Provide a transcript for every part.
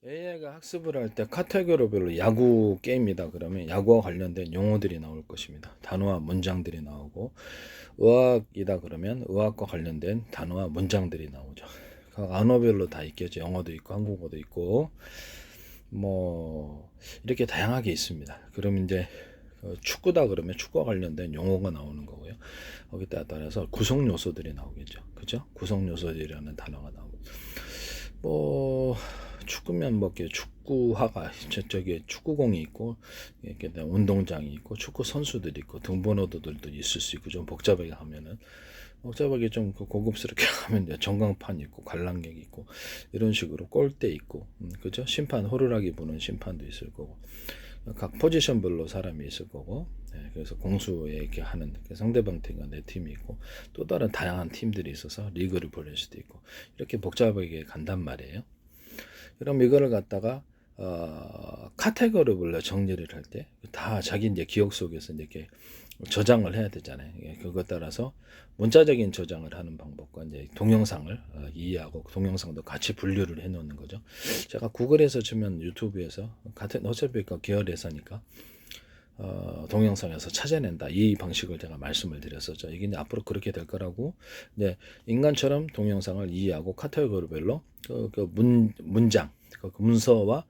AI가 학습을 할 때 카테고리별로 야구 게임이다 그러면 야구와 관련된 용어들이 나올 것입니다. 단어와 문장들이 나오고, 의학이다 그러면 의학과 관련된 단어와 문장들이 나오죠. 각 언어별로 다 있겠죠. 영어도 있고 한국어도 있고 뭐 이렇게 다양하게 있습니다. 그럼 이제 축구다 그러면 축구와 관련된 용어가 나오는 거고요. 거기에 따라서 구성 요소들이 나오겠죠. 그죠? 구성 요소들이라는 단어가 나오고, 뭐 축구면 뭐 이렇게 축구화가 저기 축구공이 있고, 이렇게 운동장이 있고 축구 선수들이 있고 등번호들도 있을 수 있고, 좀 복잡하게 하면은 복잡하게 좀 고급스럽게 하면 이제 전광판 있고 관람객 있고 이런 식으로 골대 있고, 그죠? 심판 호루라기 부는 심판도 있을 거고, 각 포지션별로 사람이 있을 거고, 그래서 공수에 이렇게 하는 상대방 팀과 내 팀이 있고, 또 다른 다양한 팀들이 있어서 리그를 벌일 수도 있고, 이렇게 복잡하게 간단 말이에요. 그럼 이거를 갖다가 카테고리별로 정리를 할 때 다 자기 이제 기억 속에서 이렇게 저장을 해야 되잖아요. 그것 따라서 문자적인 저장을 하는 방법과 이제 동영상을 이해하고 동영상도 같이 분류를 해 놓는 거죠. 제가 구글에서 치면 유튜브에서 같은 어차피 계열회사니까 동영상에서 찾아낸다, 이 방식을 제가 말씀을 드렸었죠. 이게 이제 앞으로 그렇게 될 거라고. 이제 인간처럼 동영상을 이해하고 카테고리별로 문장, 문서와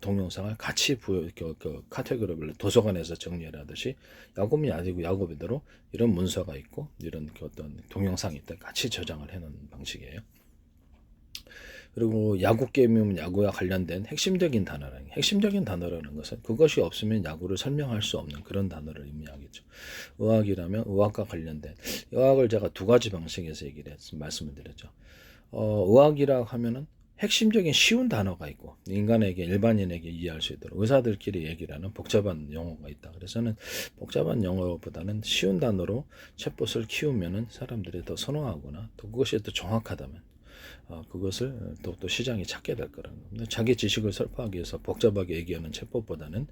동영상을 같이 카테고리별로 도서관에서 정리를 하듯이, 야곱이 아니고 야곱이대로 이런 문서가 있고 이런 어떤 동영상이 있다 같이 저장을 해놓는 방식이에요. 그리고 야구 게임이면 야구와 관련된 핵심적인 단어라는 것은 그것이 없으면 야구를 설명할 수 없는 그런 단어를 의미하겠죠. 의학이라면 의학과 관련된, 의학을 제가 두 가지 방식에서 말씀을 드렸죠. 의학이라 하면은 핵심적인 쉬운 단어가 있고, 인간에게 일반인에게 이해할 수 있도록 의사들끼리 얘기를 하는 복잡한 용어가 있다. 그래서는 복잡한 용어보다는 쉬운 단어로 챗봇을 키우면은 사람들이 더 선호하거나, 또 그것이 또 정확하다면 그것을 또 시장이 찾게 될 거라는 겁니다. 자기 지식을 설파하기 위해서 복잡하게 얘기하는 챗봇보다는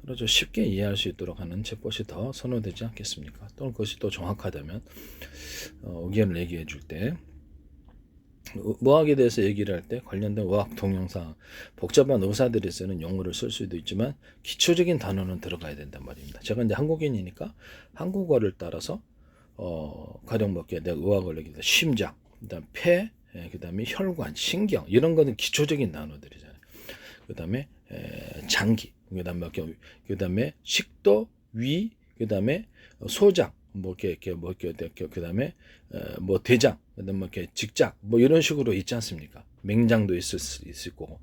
그렇죠, 쉽게 이해할 수 있도록 하는 챗봇이 더 선호되지 않겠습니까? 또는 그것이 또 정확하다면 의견을 얘기해 줄 때, 의학에 대해서 얘기를 할 때 관련된 의학 동영상, 복잡한 의사들이 쓰는 용어를 쓸 수도 있지만 기초적인 단어는 들어가야 된단 말입니다. 제가 이제 한국인이니까 한국어를 따라서 가령 먹게 내가 의학을 얘기해 심장, 그다음 폐, 그다음에 혈관, 신경, 이런 거는 기초적인 단어들이잖아요. 그다음에 장기, 그다음에 식도, 위, 그다음에 소장, 그다음에 뭐 대장, 그다음에 뭐 이렇게 직장, 뭐 이런 식으로 있지 않습니까? 맹장도 있을 수 있을 거고,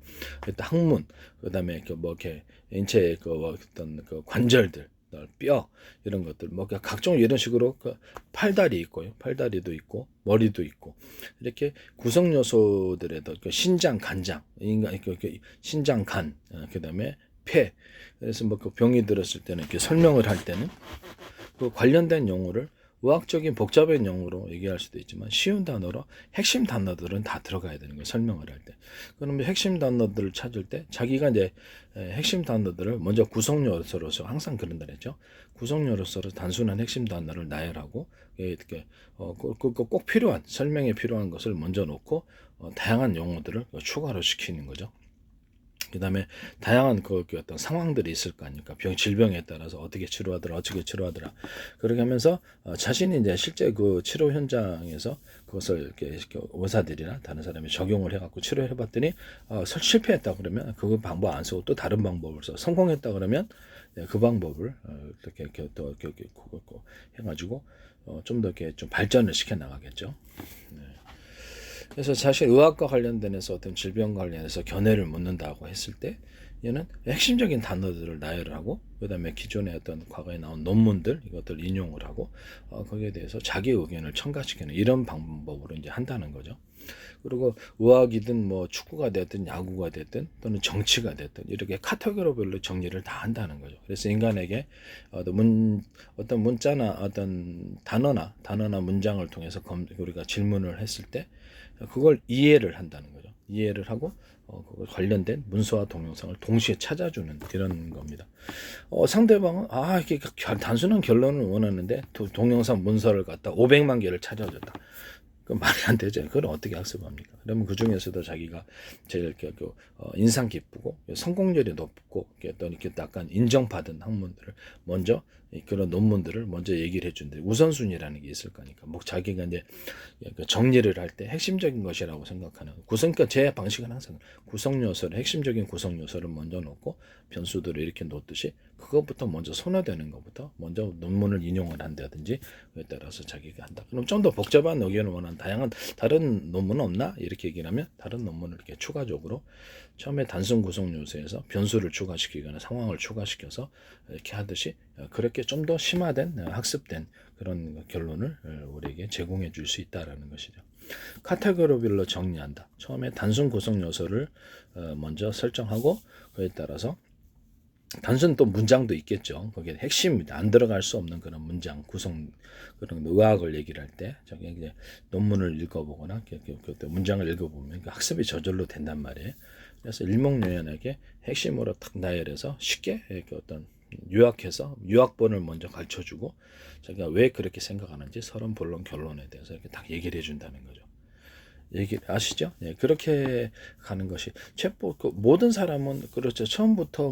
일단 항문, 그다음에 뭐 이렇게 인체의 어떤 관절들, 뼈, 이런 것들, 뭐 각종 이런 식으로 팔다리 있고요, 팔다리도 있고 머리도 있고, 이렇게 구성 요소들에도 신장, 간장, 인간 신장, 간, 그다음에 폐. 그래서 뭐 병이 들었을 때는 이렇게 설명을 할 때는 그 관련된 용어를 의학적인 복잡한 용어로 얘기할 수도 있지만 쉬운 단어로 핵심 단어들은 다 들어가야 되는 거예요, 설명을 할 때. 그러면 핵심 단어들을 찾을 때 자기가 이제 핵심 단어들을 먼저 구성 요소로서, 항상 그런 말이죠. 구성 요소로 단순한 핵심 단어를 나열하고, 이렇게 꼭 필요한, 설명에 필요한 것을 먼저 놓고 다양한 용어들을 추가로 시키는 거죠. 그 다음에 다양한 어떤 상황들이 있을 거 아닙니까? 질병에 따라서 어떻게 치료하더라. 그렇게 하면서 자신이 이제 실제 그 치료 현장에서 그것을 이렇게 의사들이나 다른 사람이 적용을 해갖고 치료를 해봤더니 실패했다 그러면 그 방법 안 쓰고 또 다른 방법을 써, 성공했다 그러면 그 방법을 이렇게 또 이렇게 해가지고 좀 더 이렇게 좀 발전을 시켜 나가겠죠. 네. 그래서 사실 의학과 관련돼서 어떤 질병 관련해서 견해를 묻는다고 했을 때, 얘는 핵심적인 단어들을 나열을 하고, 그 다음에 기존의 어떤 과거에 나온 논문들, 이것들 인용을 하고, 거기에 대해서 자기 의견을 첨가시키는 이런 방법으로 이제 한다는 거죠. 그리고 의학이든 뭐 축구가 됐든 야구가 됐든 또는 정치가 됐든 이렇게 카테고리별로 정리를 다 한다는 거죠. 그래서 인간에게 어떤 문자나 어떤 단어나 문장을 통해서 우리가 질문을 했을 때 그걸 이해를 한다는 거죠. 이해를 하고 그걸 관련된 문서와 동영상을 동시에 찾아주는 이런 겁니다. 상대방은 이렇게 단순한 결론을 원하는데 동영상 문서를 갖다 500만 개를 찾아줬다. 그 말이 안 되죠. 그걸 어떻게 학습합니까? 그러면 그 중에서도 자기가 제일 인상 깊고 성공률이 높고 또 이렇게 약간 인정받은 학문들을 먼저 그런 논문들을 먼저 얘기를 해준대. 우선순위라는 게 있을 거니까. 뭐 자기가 이제 정리를 할 때 핵심적인 것이라고 생각하는 그러니까 제 방식은 항상 구성 요소를 핵심적인 구성 요소를 먼저 놓고 변수들을 이렇게 놓듯이 그것부터 먼저 선호되는 것부터 먼저 논문을 인용을 한다든지 그에 따라서 자기가 한다. 그럼 좀 더 복잡한 의견을 원하는 다양한 다른 논문은 없나? 이렇게 얘기를 하면 다른 논문을 이렇게 추가적으로 처음에 단순 구성 요소에서 변수를 추가시키거나 상황을 추가시켜서 이렇게 하듯이 그렇게 좀 더 심화된 학습된 그런 결론을 우리에게 제공해 줄 수 있다라는 것이죠. 카테고리별로 정리한다. 처음에 단순 구성 요소를 먼저 설정하고 그에 따라서 단순 또 문장도 있겠죠. 거기에 핵심입니다. 안 들어갈 수 없는 그런 문장 구성 그런 의학을 얘기를 할 때 저기 이제 논문을 읽어보거나 문장을 읽어보면 학습이 저절로 된단 말이에요. 그래서 일목요연하게 핵심으로 딱 나열해서 쉽게 이렇게 어떤 요약해서 요약본을 먼저 가르쳐주고 자기가 왜 그렇게 생각하는지 서론, 본론, 결론에 대해서 이렇게 딱 얘기를 해준다는 거죠. 얘기 아시죠? 예, 그렇게 가는 것이 책보 모든 사람은 그렇죠. 처음부터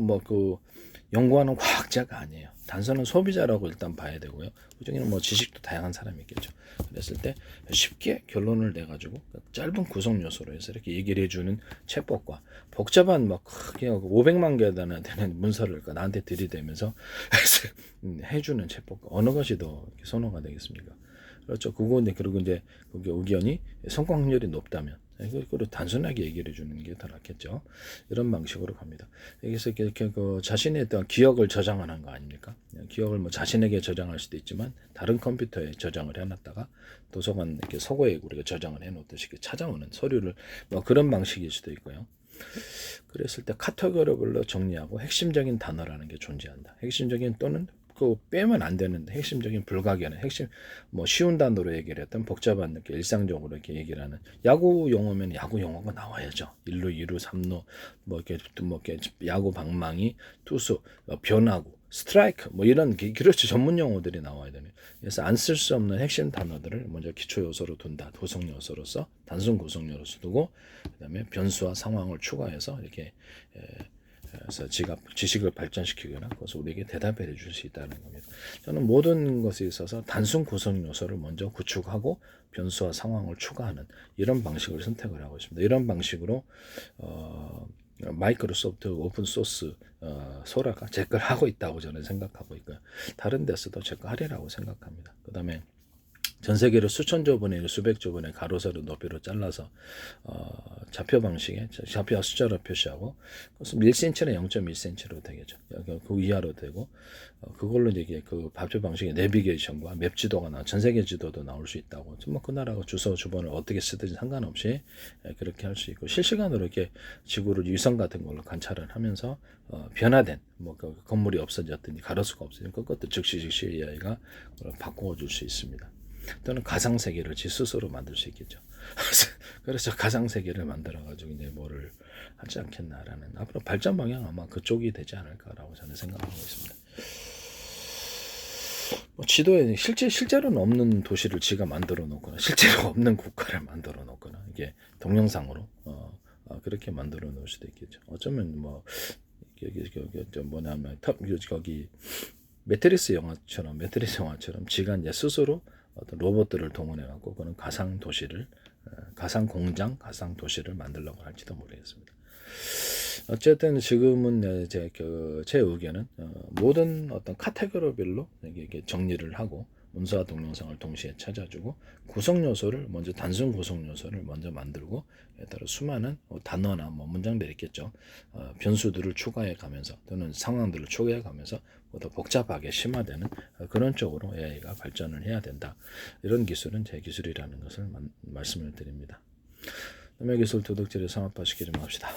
연구하는 과학자가 아니에요. 단순한 소비자라고 일단 봐야 되고요. 그중에는 지식도 다양한 사람이 있겠죠. 그랬을 때 쉽게 결론을 내가지고 짧은 구성 요소로 해서 이렇게 얘기를 해주는 책법과 복잡한 크게 500만 개 되는 문서를 나한테 들이대면서 해주는 책법과 어느 것이 더 선호가 되겠습니까? 그렇죠. 그리고 이제 그게 의견이 성공 확률이 높다면 그걸 단순하게 얘기를 해주는 게 더 낫겠죠. 이런 방식으로 갑니다. 여기서 이렇게 자신의 어떤 기억을 저장하는 거 아닙니까? 기억을 자신에게 저장할 수도 있지만 다른 컴퓨터에 저장을 해놨다가 도서관 이렇게 서고에 우리가 저장을 해놓듯이 찾아오는 서류를 그런 방식일 수도 있고요. 그랬을 때 카테고리별로 정리하고 핵심적인 단어라는 게 존재한다. 핵심적인 또는 빼면 안 되는데 핵심적인 불가결한 핵심 쉬운 단어로 얘기를 했던 복잡한 이렇게 일상적으로 이렇게 얘기를 하는 야구 용어면 야구 용어가 나와야죠. 1루, 2루, 3루 이렇게 야구 방망이, 투수, 변화구, 스트라이크 이런 그렇죠. 전문 용어들이 나와야 되네. 그래서 안 쓸 수 없는 핵심 단어들을 먼저 기초 요소로 둔다. 구성 요소로서 단순 구성 요소로 두고 그다음에 변수와 상황을 추가해서 이렇게 그래서 지식을 발전시키거나 그것을 우리에게 대답해 줄 수 있다는 겁니다. 저는 모든 것에 있어서 단순 구성 요소를 먼저 구축하고 변수와 상황을 추가하는 이런 방식을 선택을 하고 있습니다. 이런 방식으로 마이크로소프트 오픈 소스 소라가 제 걸 하고 있다고 저는 생각하고 있고요. 다른 데서도 제 거 하리라고 생각합니다. 그 다음에 전 세계로 수천조 번의 수백조 번의 가로세로 높이로 잘라서 좌표 방식에 좌표와 숫자로 표시하고 그것은 1cm는 0.1cm로 되겠죠. 그 이하로 되고 그걸로 이제 그 좌표 방식의 내비게이션과 맵 지도가 전 세계 지도도 나올 수 있다고. 그 나라가 주소 주번을 어떻게 쓰든지 상관없이 그렇게 할 수 있고 실시간으로 이렇게 지구를 위성 같은 걸로 관찰을 하면서 변화된 그 건물이 없어졌든지 가로수가 없어진 그것도 즉시 AI가 바꾸어 줄 수 있습니다. 또는 가상세계를 지 스스로 만들 수 있겠죠. 그래서 가상세계를 만들어가지고 이제 뭐를 하지 않겠나라는 앞으로 발전 방향 아마 그쪽이 되지 않을까라고 저는 생각하고 있습니다. 지도에 실제로는 없는 도시를 지가 만들어 놓거나 실제로 없는 국가를 만들어 놓거나 이게 동영상으로 그렇게 만들어 놓을 수도 있겠죠. 어쩌면 거기 매트리스 영화처럼 지가 이제 스스로 어떤 로봇들을 동원해 갖고 그런 가상 도시를 가상 공장, 가상 도시를 만들려고 할지도 모르겠습니다. 어쨌든 지금은 제 의견은 모든 어떤 카테고리별로 이게 정리를 하고 문서와 동영상을 동시에 찾아주고 구성 요소를 먼저 단순 구성 요소를 먼저 만들고 따라 수많은 단어나 문장들이 있겠죠. 변수들을 추가해 가면서 또는 상황들을 추가해 가면서 더 복잡하게 심화되는 그런 쪽으로 AI가 발전을 해야 된다. 이런 기술은 제 기술이라는 것을 말씀을 드립니다. 남의 기술 도덕질을 상업화시키지 맙시다.